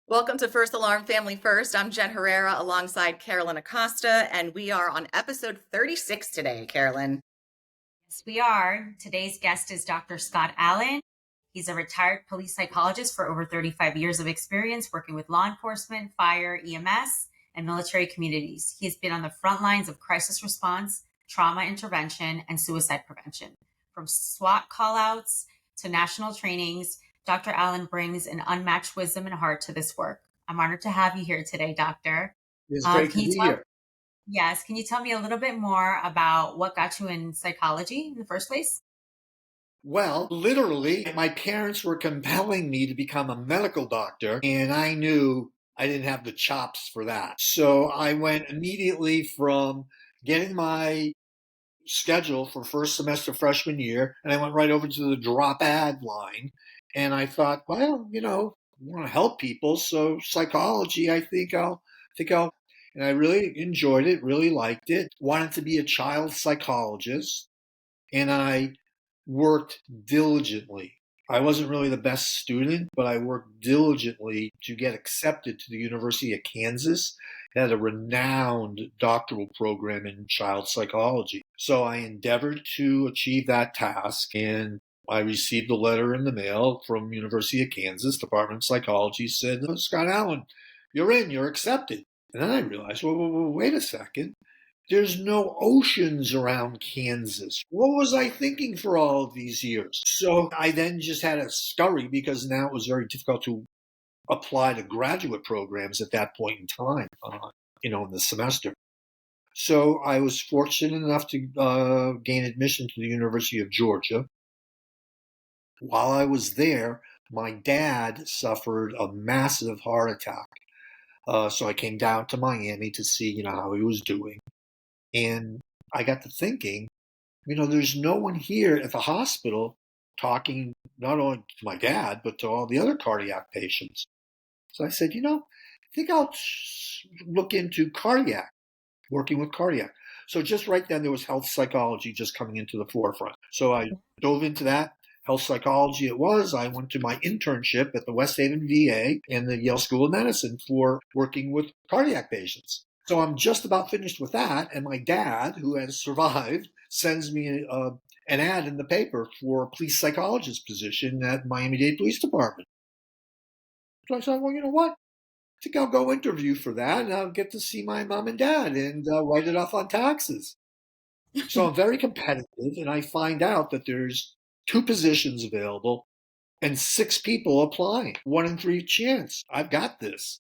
Welcome to First Alarm Family First. I'm Jen Herrera alongside Carolyn Acosta, and we are on episode 36 today, Carolyn. Yes, we are. Today's guest is Dr. Scott Allen. He's a retired police psychologist for over 35 years of experience working with law enforcement, fire, EMS, and military communities. He has been on the front lines of crisis response, trauma intervention, and suicide prevention. From SWAT callouts to national trainings, Dr. Allen brings an unmatched wisdom and heart to this work. I'm honored to have you here today, Doctor. It's great Can to you be talk here. Yes. Can you tell me a little bit more about what got you in psychology in the first place? Well, literally, my parents were compelling me to become a medical doctor, and I knew I didn't have the chops for that. So I went immediately from getting my schedule for first semester freshman year, and I went right over to the drop ad line. And I thought, well, I want to help people, so psychology, I think I'll, and I really enjoyed it, really liked it. Wanted to be a child psychologist, and I worked diligently. I wasn't really the best student, but I worked diligently to get accepted to the University of Kansas. It had a renowned doctoral program in child psychology. So I endeavored to achieve that task, and I received a letter in the mail from University of Kansas, Department of Psychology, said, "Oh, Scott Allen, you're accepted." And then I realized, wait a second. There's no oceans around Kansas. What was I thinking for all of these years? So I then just had to scurry because now it was very difficult to apply to graduate programs at that point in time, in the semester. So I was fortunate enough to gain admission to the University of Georgia. While I was there, my dad suffered a massive heart attack. So I came down to Miami to see, how he was doing. And I got to thinking, there's no one here at the hospital talking not only to my dad, but to all the other cardiac patients. So I said, I think I'll look into cardiac, working with cardiac. So just right then, there was health psychology just coming into the forefront. So I dove into that. Health psychology it was. I went to my internship at the West Haven VA and the Yale School of Medicine for working with cardiac patients. So I'm just about finished with that. And my dad, who has survived, sends me an ad in the paper for a police psychologist position at Miami-Dade Police Department. So I said, well, you know what? I think I'll go interview for that, and I'll get to see my mom and dad and write it off on taxes. So I'm very competitive, and I find out that there's 2 positions available and 6 people applying. 1 in 3 chance. I've got this.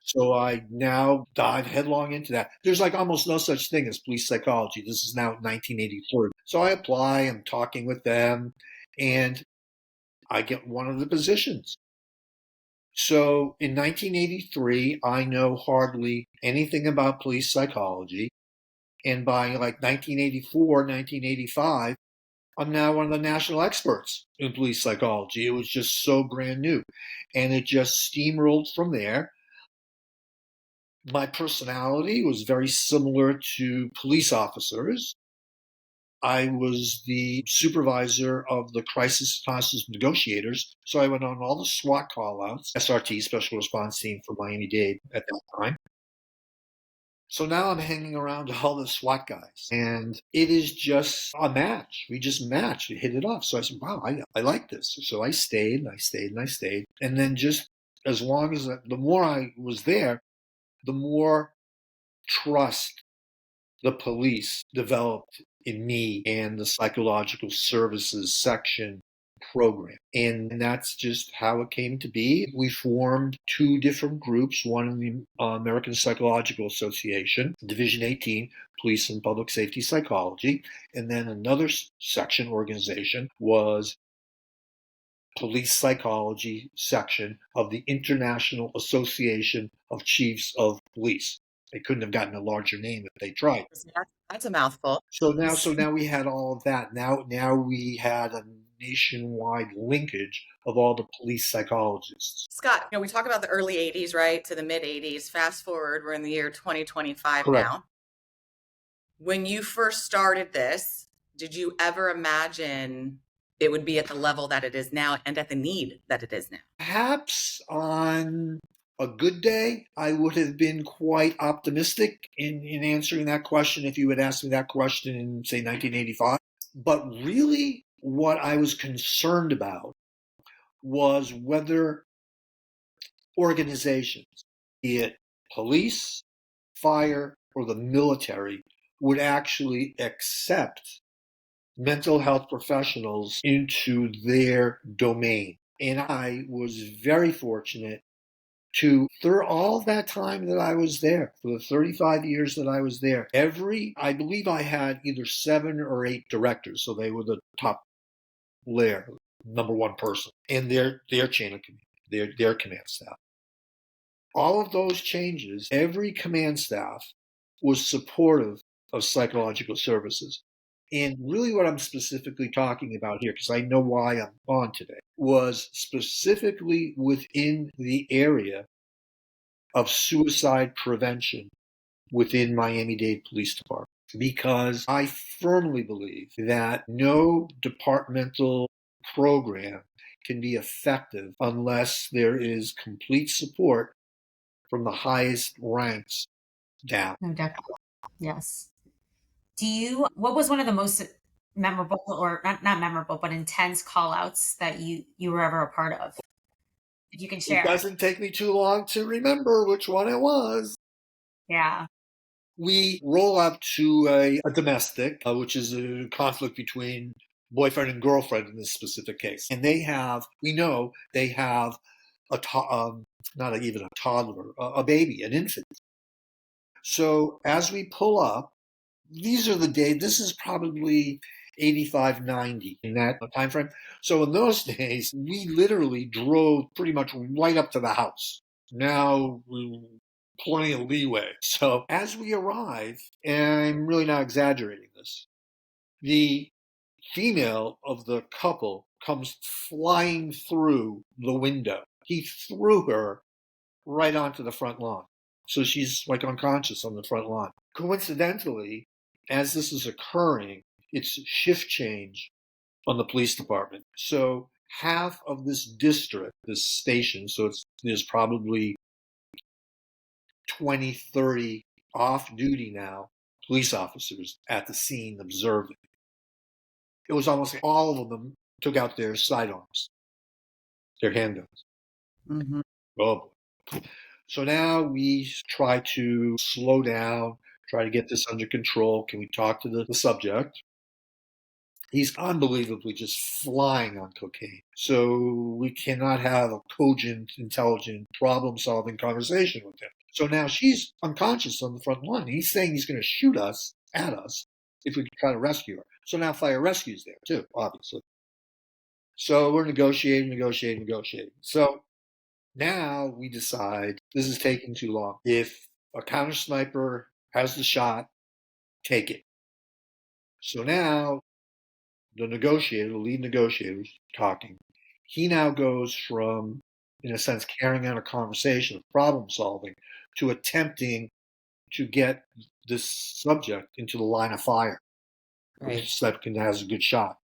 So I now dive headlong into that. There's like almost no such thing as police psychology. This is now 1983. So I apply, I'm talking with them, and I get one of the positions. So in 1983, I know hardly anything about police psychology. And by like 1984, 1985, I'm now one of the national experts in police psychology. It was just so brand new. And it just steamrolled from there. My personality was very similar to police officers. I was the supervisor of the crisis hostage negotiators. So I went on all the SWAT callouts, SRT, Special Response Team for Miami-Dade at that time. So now I'm hanging around all the SWAT guys, and it is just a match. We just matched, we hit it off. So I said, wow, I like this. So I stayed, and I stayed, and I stayed. And then just as long as the more I was there, the more trust the police developed in me and the psychological services section program. And that's just how it came to be. We formed 2 different groups, one in the American Psychological Association, Division 18, Police and Public Safety Psychology, and then another section organization was Police Psychology section of the International Association of Chiefs of Police. They couldn't have gotten a larger name if they tried. That's a mouthful. So now we had all of that. Now we had a nationwide linkage of all the police psychologists. Scott, we talk about the early 80s, right, to the mid 80s. Fast forward, we're in the year 2025 Correct. now. When you first started this, did you ever imagine it would be at the level that it is now and at the need that it is now? Perhaps on a good day, I would have been quite optimistic in answering that question if you had asked me that question in, say, 1985. But really, what I was concerned about was whether organizations, be it police, fire, or the military, would actually accept mental health professionals into their domain. And I was very fortunate to, through all that time that I was there, for the 35 years that I was there, I believe I had either 7 or 8 directors, so they were the top layer, number one person, and their chain of command, their command staff. All of those changes, every command staff was supportive of psychological services. And really what I'm specifically talking about here, because I know why I'm on today, was specifically within the area of suicide prevention within Miami-Dade Police Department. Because I firmly believe that no departmental program can be effective unless there is complete support from the highest ranks down. No, definitely. Yes. What was one of the most memorable, or not memorable, but intense call outs that you were ever a part of? If you can It share. doesn't take me too long to remember which one it was. Yeah. We roll up to a domestic, which is a conflict between boyfriend and girlfriend in this specific case. And we know they have not even a toddler, a baby, an infant. So as we pull up, these are the days, this is probably 85, 90 in that time frame. So in those days, we literally drove pretty much right up to the house. Now, plenty of leeway. So as we arrive, and I'm really not exaggerating this, the female of the couple comes flying through the window. He threw her right onto the front lawn. So she's like unconscious on the front lawn. Coincidentally, as this is occurring, it's shift change on the police department. So half of this district, this station, so there's probably 20, 30 off duty now police officers at the scene observing. It was almost like all of them took out their sidearms, their handguns. Mm-hmm. Oh boy. So now we try to slow down, try to get this under control. Can we talk to the subject? He's unbelievably just flying on cocaine. So we cannot have a cogent, intelligent, problem-solving conversation with him. So now she's unconscious on the front lawn. He's saying he's going to shoot at us, if we try to rescue her. So now fire rescue's there too, obviously. So we're negotiating. So now we decide this is taking too long. If a counter sniper has the shot, take it. So now the lead negotiator, is talking. He now goes from, in a sense, carrying out a conversation of problem solving to attempting to get this subject into the line of fire. Right. Slepkin has a good shot.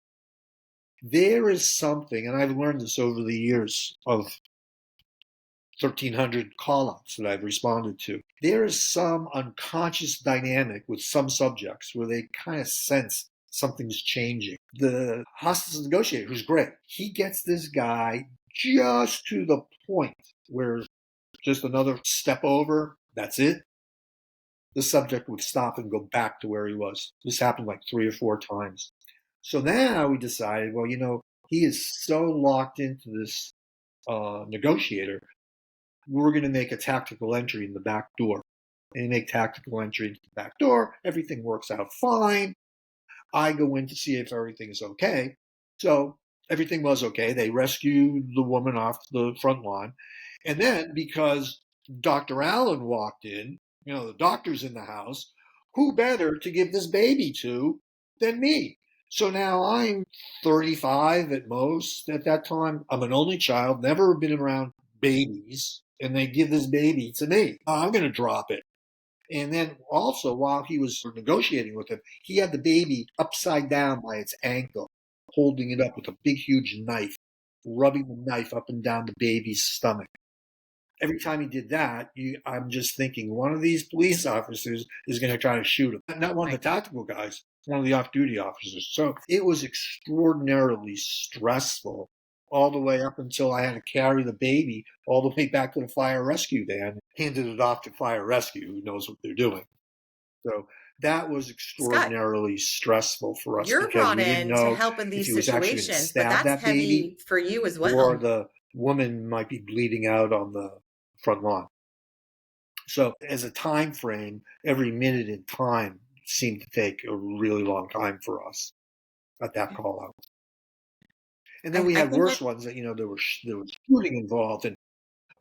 There is something, and I've learned this over the years of 1,300 call-outs that I've responded to. There is some unconscious dynamic with some subjects where they kind of sense something's changing. The hostage negotiator, who's great, he gets this guy just to the point where just another step over, that's it. The subject would stop and go back to where he was. This happened like 3 or 4 times. So now we decided, well, he is so locked into this negotiator, we're going to make a tactical entry in the back door. And make tactical entry into the back door. Everything works out fine. I go in to see if everything is okay. So everything was okay. They rescued the woman off the front lawn. And then because Dr. Allen walked in, the doctor's in the house, who better to give this baby to than me? So now I'm 35 at most at that time. I'm an only child, never been around babies, and they give this baby to me. I'm going to drop it. And then also, while he was negotiating with him, he had the baby upside down by its ankle, holding it up with a big, huge knife, rubbing the knife up and down the baby's stomach. every time he did that, I'm just thinking one of these police officers is going to try to shoot him. Not one of the tactical guys, one of the off-duty officers. So it was extraordinarily stressful all the way up until I had to carry the baby all the way back to the fire rescue van, handed it off to fire rescue, who knows what they're doing. So that was Scott, extraordinarily stressful for us you're because brought we didn't in to know help in if these he was actually going to situations, but stab that's that baby heavy for you as or well. the woman might be bleeding out on the front lawn. So as a time frame, every minute in time seemed to take a really long time for us at that call out. And then we I had think worse ones that, there was shooting involved, and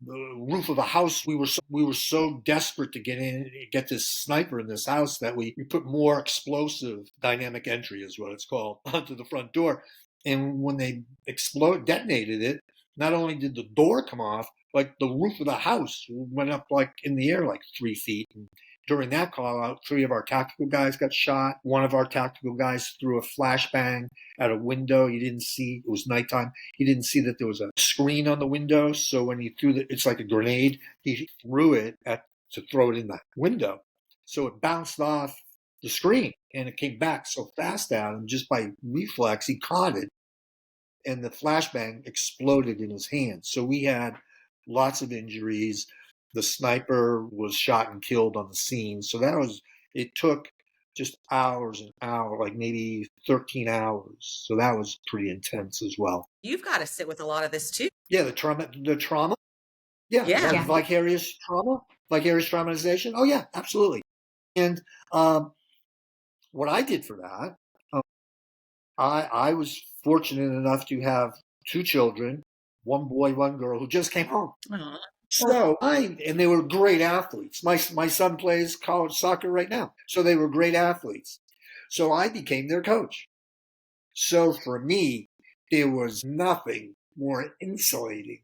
the roof of the house. We were so desperate to get this sniper in this house that we put more explosive dynamic entry, is what it's called, onto the front door. And when they detonated it, not only did the door come off, like the roof of the house went up like in the air like 3 feet. And during that call out, 3 of our tactical guys got shot. One of our tactical guys threw a flashbang at a window. He didn't see, it was nighttime. He didn't see that there was a screen on the window. So when he threw it's like a grenade, he threw it to throw it in the window. So it bounced off the screen and it came back so fast at him, just by reflex, he caught it. And the flashbang exploded in his hand. So we had lots of injuries. The sniper was shot and killed on the scene. So it took just hours and hours, like maybe 13 hours. So that was pretty intense as well. you've got to sit with a lot of this too. Yeah, the trauma. Yeah, Yeah. vicarious traumatization. Oh yeah, absolutely. And what I did for that, I was fortunate enough to have 2 children, 1 boy, 1 girl, who just came home. Aw. So and they were great athletes. My son plays college soccer right now. So they were great athletes. So I became their coach. So for me, there was nothing more insulating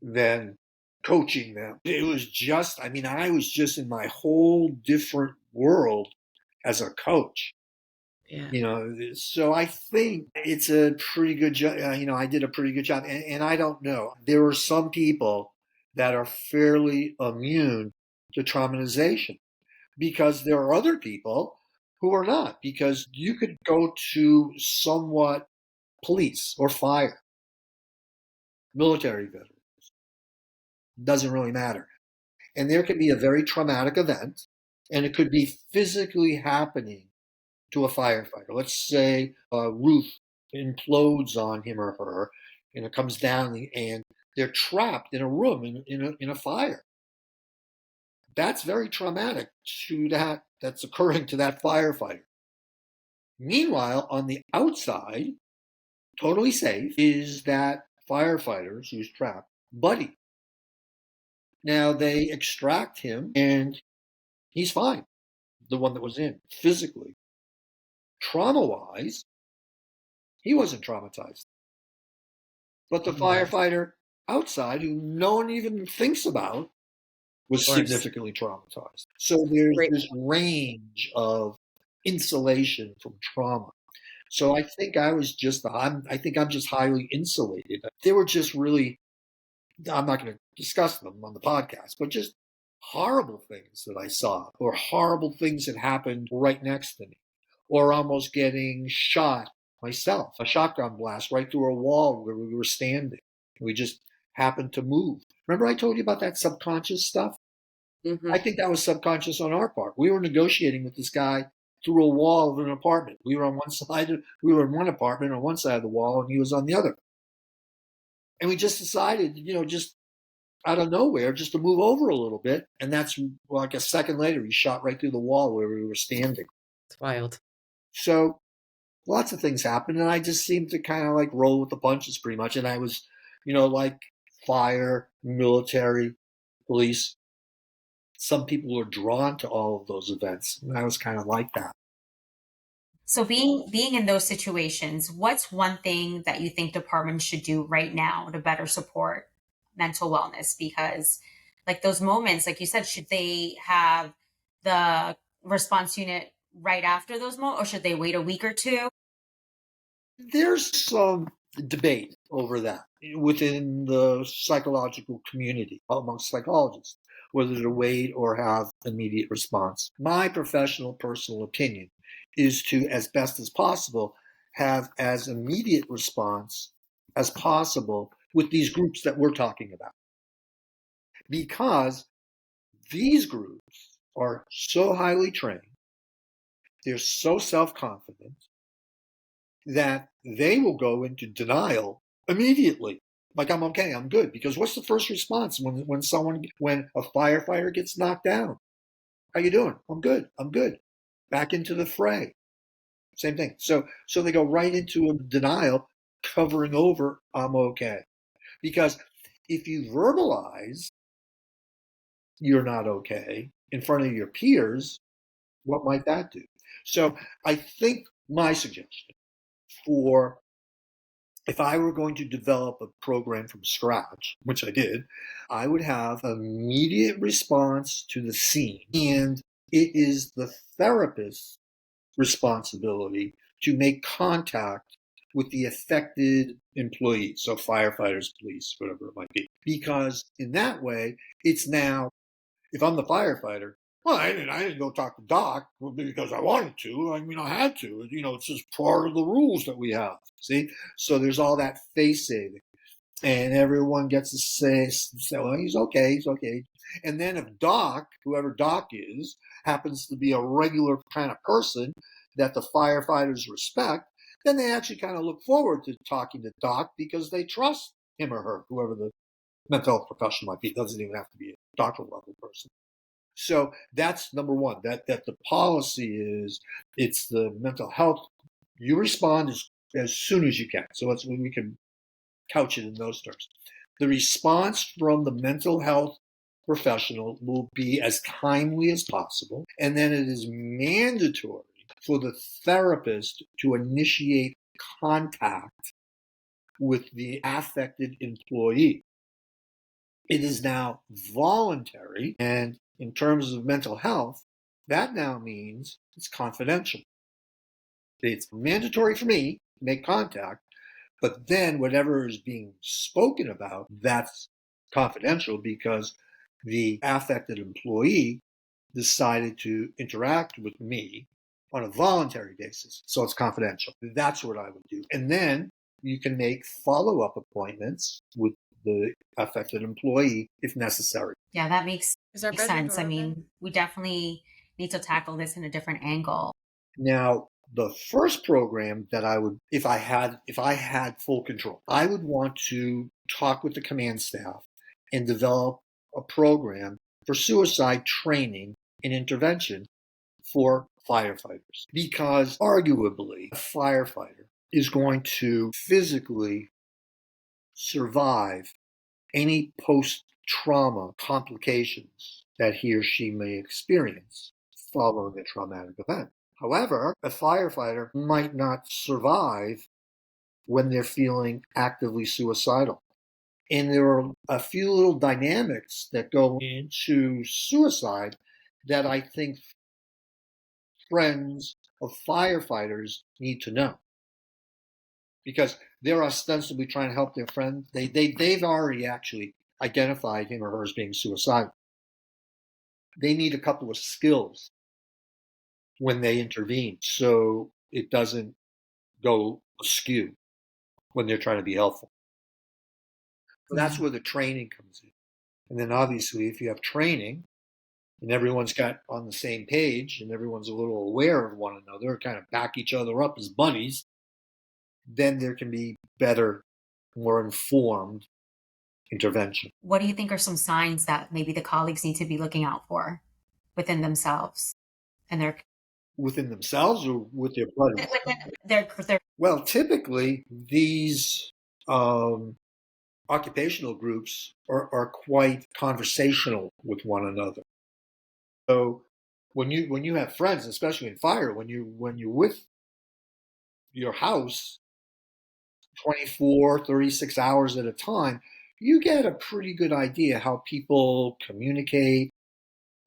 than coaching them. It was just, I was just in my whole different world as a coach. Yeah. So I think it's a pretty good job. I did a pretty good job. And I don't know. There are some people that are fairly immune to traumatization because there are other people who are not. Because you could go to somewhat police or fire, military veterans, doesn't really matter. And there could be a very traumatic event, and it could be physically happening to a firefighter. Let's say a roof implodes on him or her, and it comes down, and they're trapped in a room in a fire. That's very traumatic to that's occurring to that firefighter. Meanwhile, on the outside, totally safe, is that firefighter who's trapped, Buddy. Now they extract him, and he's fine. The one that was in physically. Trauma-wise, he wasn't traumatized. But the firefighter outside, who no one even thinks about, was significantly traumatized. So there's this range of insulation from trauma. So I think I'm just highly insulated. They were just really, I'm not going to discuss them on the podcast, but just horrible things that I saw, or horrible things that happened right next to me, or almost getting shot myself, a shotgun blast right through a wall where we were standing. We just happened to move. Remember I told you about that subconscious stuff? Mm-hmm. I think that was subconscious on our part. We were negotiating with this guy through a wall of an apartment. We were on one side, we were in one apartment on one side of the wall, and he was on the other. And we just decided, just out of nowhere, just to move over a little bit. And that's like a second later, he shot right through the wall where we were standing. It's wild. So lots of things happened, and I just seemed to kind of like roll with the punches pretty much. And I was, like fire, military, police. Some people were drawn to all of those events, and I was kind of like that. So being in those situations, what's one thing that you think departments should do right now to better support mental wellness? Because like those moments, like you said, should they have the response unit right after those moments, or should they wait a week or two? There's some debate over that. within the psychological community amongst psychologists, whether to wait or have immediate response. My professional personal opinion is to, as best as possible, have as immediate response as possible with these groups that we're talking about. Because these groups are so highly trained, they're so self-confident that they will go into denial immediately. Like, I'm okay, I'm good. Because what's the first response when a firefighter gets knocked down? How you doing? I'm good. I'm good. Back into the fray. Same thing. So they go right into a denial, covering over, I'm okay. Because if you verbalize you're not okay in front of your peers, what might that do? So I think my suggestion for if I were going to develop a program from scratch, which I did, I would have immediate response to the scene. And it is the therapist's responsibility to make contact with the affected employees, so firefighters, police, whatever it might be. Because in that way, it's now, if I'm the firefighter, well, I didn't go talk to Doc because I wanted to. I mean, I had to. It's just part of the rules that we have. See? So there's all that face saving. And everyone gets to say, well, he's okay, he's okay. And then if Doc, whoever Doc is, happens to be a regular kind of person that the firefighters respect, then they actually kind of look forward to talking to Doc because they trust him or her, whoever the mental health professional might be. It doesn't even have to be a doctoral level person. So that's number one, that the policy is it's the mental health. You respond as soon as you can. So that's when we can couch it in those terms. The response from the mental health professional will be as timely as possible. And then it is mandatory for the therapist to initiate contact with the affected employee. It is now voluntary, and in terms of mental health, that now means it's confidential. It's mandatory for me to make contact, but then whatever is being spoken about, that's confidential because the affected employee decided to interact with me on a voluntary basis. So it's confidential. That's what I would do. And then you can make follow-up appointments with the affected employee if necessary. Yeah, that makes Is our sense. I mean, we definitely need to tackle this in a different angle. Now, the first program that I would, if I had full control, I would want to talk with the command staff and develop a program for suicide training and intervention for firefighters. Because arguably, a firefighter is going to physically survive any post-trauma complications that he or she may experience following a traumatic event. However, a firefighter might not survive when they're feeling actively suicidal. And there are a few little dynamics that go into suicide that I think friends of firefighters need to know. Because they're ostensibly trying to help their friend. They've already actually identified him or her as being suicidal. They need a couple of skills when they intervene so it doesn't go askew when they're trying to be helpful. So that's where the training comes in. And then obviously if you have training and everyone's got on the same page and everyone's a little aware of one another, kind of back each other up as buddies, then there can be better, more informed intervention. What do you think are some signs that maybe the colleagues need to be looking out for within themselves and Within themselves or with their buddies? their Well, typically these occupational groups are quite conversational with one another. So when you have friends, especially in fire, when you're with your house 24, 36 hours at a time, you get a pretty good idea how people communicate,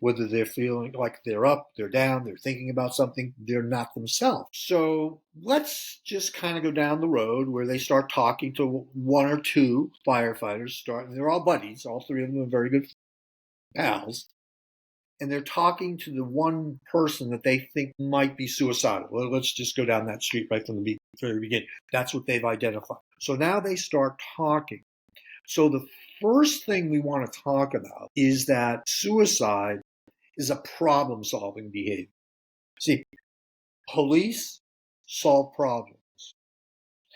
Whether they're feeling like they're up, they're down, they're thinking about something, they're not themselves. So let's just kind of go down the road where they start talking to one or two firefighters. They're all buddies, all three of them are very good pals. And they're talking to the one person that they think might be suicidal. Well, let's just go down that street right from the very beginning. That's what they've identified. So now they start talking. So the first thing we want to talk about is that suicide is a problem-solving behavior. See, police solve problems.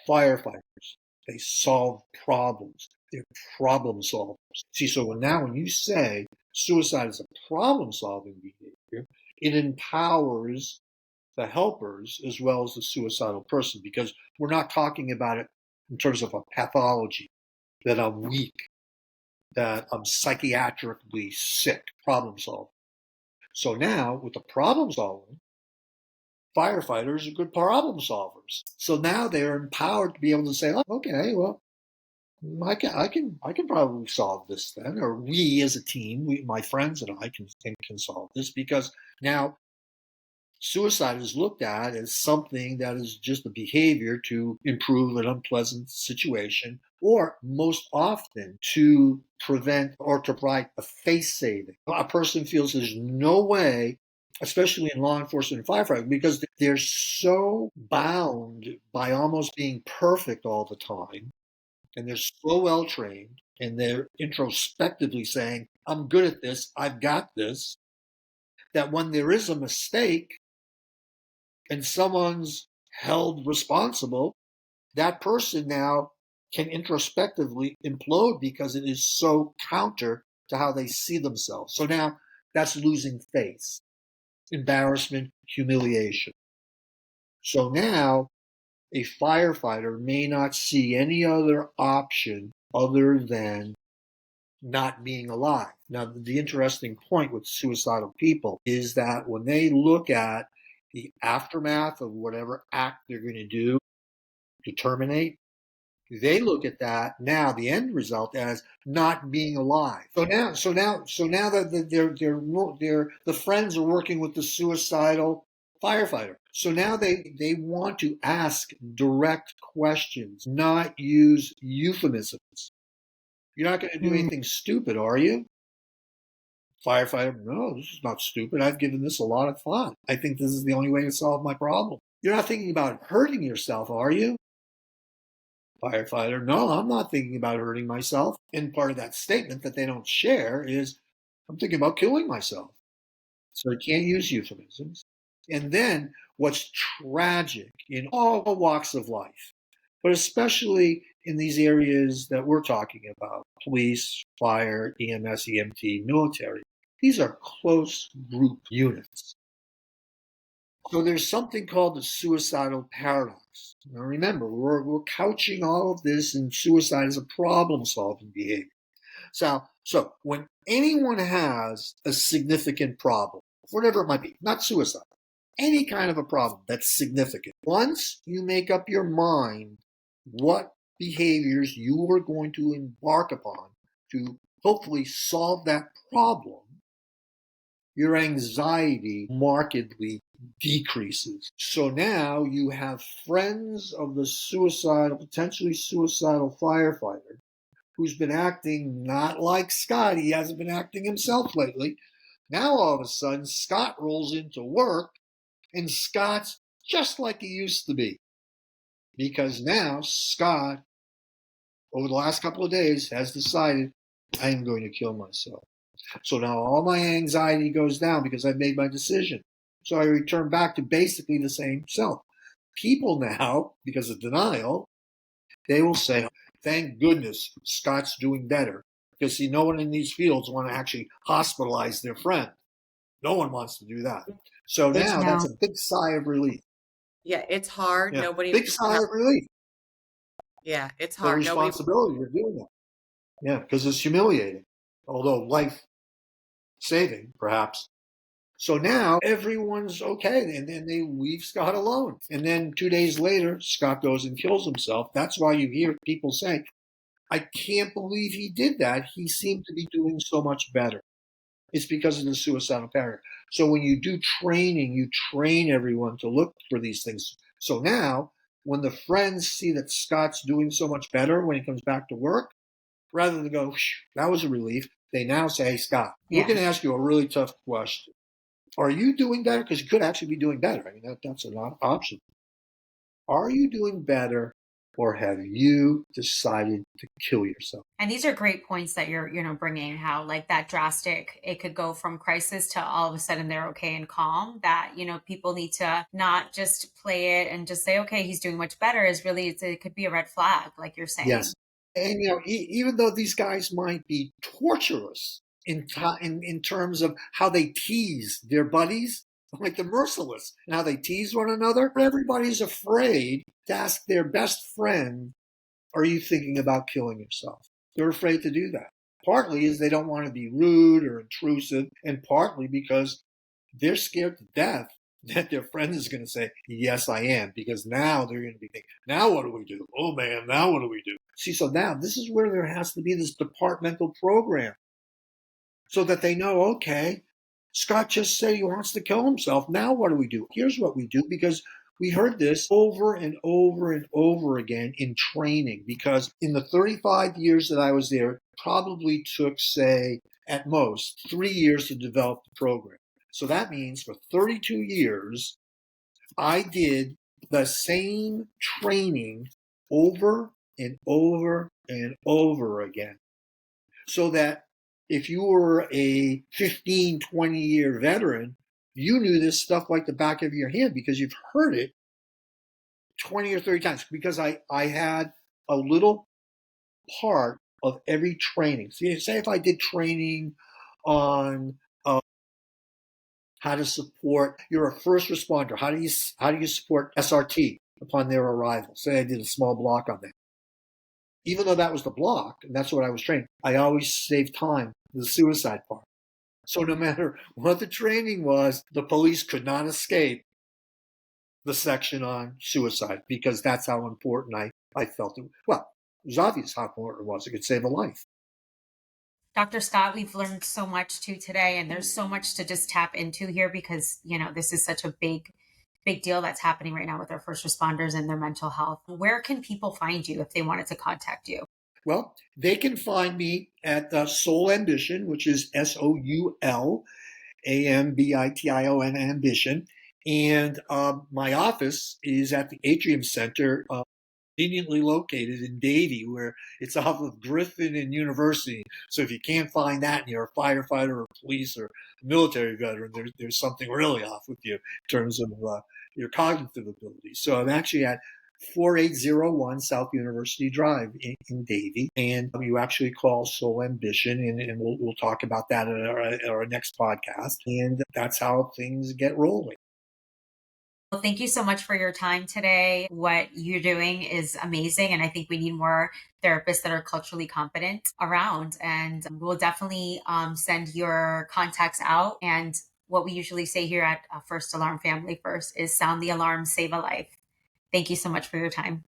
Firefighters, they solve problems. They're problem solvers. See, so now when you say suicide is a problem-solving behavior, it empowers the helpers as well as the suicidal person, because we're not talking about it in terms of a pathology, that I'm weak, that I'm psychiatrically sick, problem solving. So now with the problem solving, firefighters are good problem solvers. So now they're empowered to be able to say, oh, okay, well, I can probably solve this then, or we as a team, my friends and I can solve this, because now suicide is looked at as something that is just a behavior to improve an unpleasant situation, or most often to prevent or to provide a face saving. A person feels there's no way, especially in law enforcement and firefighting, because they're so bound by almost being perfect all the time, and they're so well trained, and they're introspectively saying, I'm good at this, I've got this, that when there is a mistake and someone's held responsible, that person now can introspectively implode because it is so counter to how they see themselves. So now that's losing face, embarrassment, humiliation. So now a firefighter may not see any other option other than not being alive. Now, the interesting point with suicidal people is that when they look at the aftermath of whatever act they're going to do to terminate, they look at that now, the end result, as not being alive. So now that the friends are working with the suicidal firefighter. So now they want to ask direct questions, not use euphemisms. You're not going to do anything stupid, are you? Firefighter, no, this is not stupid. I've given this a lot of thought. I think this is the only way to solve my problem. You're not thinking about hurting yourself, are you? Firefighter, no, I'm not thinking about hurting myself. And part of that statement that they don't share is, I'm thinking about killing myself. So you can't use euphemisms. And then what's tragic in all walks of life, but especially in these areas that we're talking about, police, fire, EMS, EMT, military, these are close group units. So there's something called the suicidal paradox. Now remember, we're couching all of this in suicide as a problem-solving behavior. So when anyone has a significant problem, whatever it might be, not suicide, any kind of a problem that's significant, once you make up your mind what behaviors you are going to embark upon to hopefully solve that problem, your anxiety markedly decreases. So now you have friends of the potentially suicidal firefighter who's been acting not like Scott. He hasn't been acting himself lately. Now all of a sudden, Scott rolls into work and Scott's just like he used to be. Because now Scott, over the last couple of days, has decided, I am going to kill myself. So now all my anxiety goes down because I've made my decision. So I return back to basically the same self. People now, because of denial, they will say, thank goodness Scott's doing better. Because see, no one in these fields want to actually hospitalize their friend. No one wants to do that. So now that's a big sigh of relief. Yeah, it's hard. Yeah, Nobody. big sigh of relief. Yeah, it's The hard. responsibility of doing that. Yeah, because it's humiliating, although life-saving, perhaps. So now everyone's okay, and then they leave Scott alone. And then 2 days later, Scott goes and kills himself. That's why you hear people say, I can't believe he did that. He seemed to be doing so much better. It's because of the suicidal pattern. So when you do training, you train everyone to look for these things. So now, when the friends see that Scott's doing so much better when he comes back to work, rather than go, that was a relief, they now say, hey, Scott, we're going to ask you a really tough question. Are you doing better? Because you could actually be doing better. I mean, that's an option. Are you doing better, or have you decided to kill yourself? And these are great points that you're, bringing, how like that drastic, it could go from crisis to all of a sudden they're okay and calm, that, people need to not just play it and just say, okay, he's doing much better, is really, it could be a red flag, like you're saying. Yes. And, even though these guys might be torturous in terms of how they tease their buddies, like the merciless, and how they tease one another, everybody's afraid to ask their best friend, are you thinking about killing yourself? They're afraid to do that. Partly is they don't want to be rude or intrusive, and partly because they're scared to death that their friend is going to say, yes, I am, because now they're going to be thinking, now what do we do? Oh man, now what do we do? See, so now this is where there has to be this departmental program so that they know, okay, Scott just said he wants to kill himself. Now what do we do? Here's what we do, because we heard this over and over and over again in training, because in the 35 years that I was there, it probably took, say, at most 3 years to develop the program. So that means for 32 years, I did the same training over and over and over again. So that if you were a 15, 20-year veteran, you knew this stuff like the back of your hand because you've heard it 20 or 30 times, because I had a little part of every training. So say if I did training on how to support, you're a first responder, how do you support SRT upon their arrival? Say I did a small block on that. Even though that was the block, and that's what I was trained, I always saved time, the suicide part. So no matter what the training was, the police could not escape the section on suicide, because that's how important I felt it. Well, it was obvious how important it was. It could save a life. Dr. Scott, we've learned so much too today, and there's so much to just tap into here because, this is such a big deal that's happening right now with our first responders and their mental health. Where can people find you if they wanted to contact you? Well, they can find me at Soul Ambition, which is SOULAMBITION Ambition. And my office is at the Atrium Center, conveniently located in Davie, where it's off of Griffin and University. So if you can't find that and you're a firefighter or police or military veteran, there's something really off with you in terms of your cognitive ability. So I'm actually at 4801 South University Drive in Davie, and you actually call Soul Ambition, and we'll talk about that at our next podcast. And that's how things get rolling. Well, thank you so much for your time today. What you're doing is amazing. And I think we need more therapists that are culturally competent around. And we'll definitely send your contacts out. And what we usually say here at First Alarm Family First is sound the alarm, save a life. Thank you so much for your time.